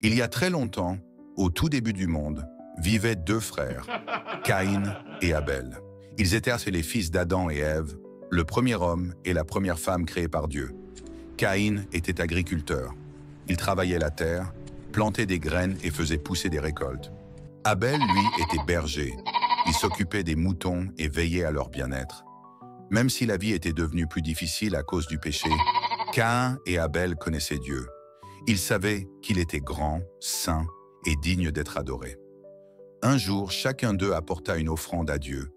Il y a très longtemps, au tout début du monde, vivaient deux frères, Caïn et Abel. Ils étaient les fils d'Adam et Ève, le premier homme et la première femme créés par Dieu. Caïn était agriculteur. Il travaillait la terre, plantait des graines et faisait pousser des récoltes. Abel, lui, était berger. Il s'occupait des moutons et veillait à leur bien-être. Même si la vie était devenue plus difficile à cause du péché, Caïn et Abel connaissaient Dieu. Ils savaient qu'il était grand, saint et digne d'être adoré. Un jour, chacun d'eux apporta une offrande à Dieu,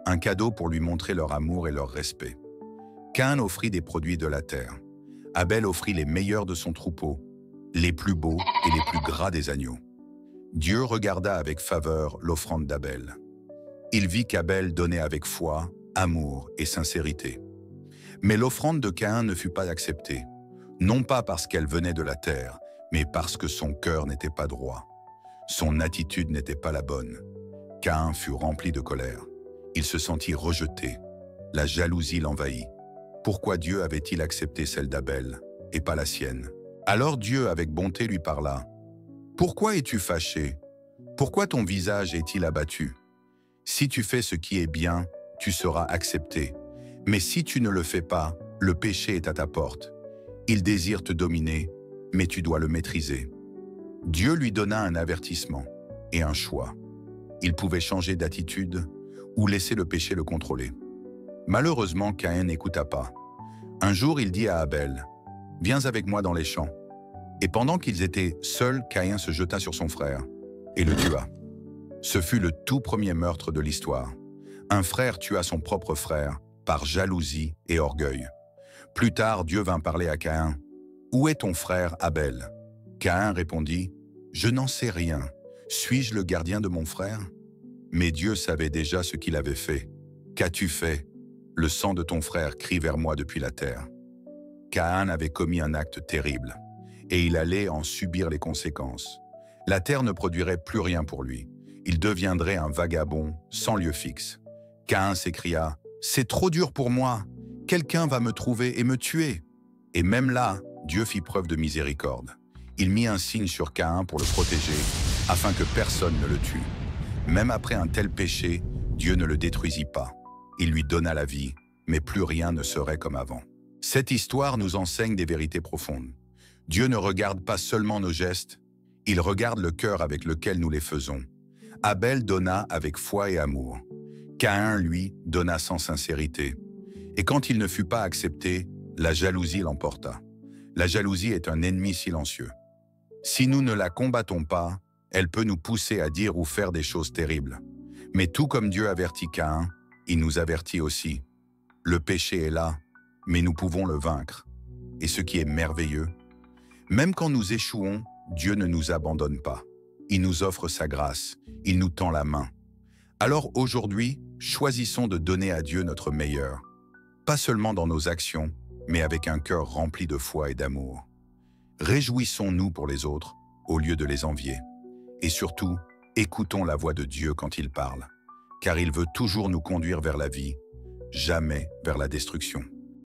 un cadeau pour lui montrer leur amour et leur respect. Caïn offrit des produits de la terre. Abel offrit les meilleurs de son troupeau, les plus beaux et les plus gras des agneaux. Dieu regarda avec faveur l'offrande d'Abel. Il vit qu'Abel donnait avec foi, amour et sincérité. Mais l'offrande de Caïn ne fut pas acceptée, non pas parce qu'elle venait de la terre, mais parce que son cœur n'était pas droit. Son attitude n'était pas la bonne. Caïn fut rempli de colère. Il se sentit rejeté. La jalousie l'envahit. Pourquoi Dieu avait-il accepté celle d'Abel et pas la sienne? Alors Dieu, avec bonté, lui parla. « Pourquoi es-tu fâché? Pourquoi ton visage est-il abattu? Si tu fais ce qui est bien, tu seras accepté. Mais si tu ne le fais pas, le péché est à ta porte. Il désire te dominer, mais tu dois le maîtriser. » Dieu lui donna un avertissement et un choix. Il pouvait changer d'attitude ou laisser le péché le contrôler. Malheureusement, Caïn n'écouta pas. Un jour, il dit à Abel, « Viens avec moi dans les champs. » Et pendant qu'ils étaient seuls, Caïn se jeta sur son frère et le tua. Ce fut le tout premier meurtre de l'histoire. Un frère tua son propre frère par jalousie et orgueil. Plus tard, Dieu vint parler à Caïn. « Où est ton frère Abel ?» Caïn répondit, « Je n'en sais rien. Suis-je le gardien de mon frère ?» Mais Dieu savait déjà ce qu'il avait fait. « Qu'as-tu fait? Le sang de ton frère crie vers moi depuis la terre. » Caïn avait commis un acte terrible, et il allait en subir les conséquences. La terre ne produirait plus rien pour lui. Il deviendrait un vagabond sans lieu fixe. Caïn s'écria, « C'est trop dur pour moi. Quelqu'un va me trouver et me tuer. » Et même là, Dieu fit preuve de miséricorde. Il mit un signe sur Caïn pour le protéger, afin que personne ne le tue. Même après un tel péché, Dieu ne le détruisit pas. Il lui donna la vie, mais plus rien ne serait comme avant. Cette histoire nous enseigne des vérités profondes. Dieu ne regarde pas seulement nos gestes, il regarde le cœur avec lequel nous les faisons. Abel donna avec foi et amour. Caïn, lui, donna sans sincérité. Et quand il ne fut pas accepté, la jalousie l'emporta. La jalousie est un ennemi silencieux. Si nous ne la combattons pas, elle peut nous pousser à dire ou faire des choses terribles. Mais tout comme Dieu avertit Caïn, il nous avertit aussi. Le péché est là, mais nous pouvons le vaincre. Et ce qui est merveilleux, même quand nous échouons, Dieu ne nous abandonne pas. Il nous offre sa grâce, il nous tend la main. Alors aujourd'hui, choisissons de donner à Dieu notre meilleur. Pas seulement dans nos actions, mais avec un cœur rempli de foi et d'amour. Réjouissons-nous pour les autres, au lieu de les envier. Et surtout, écoutons la voix de Dieu quand il parle, car il veut toujours nous conduire vers la vie, jamais vers la destruction.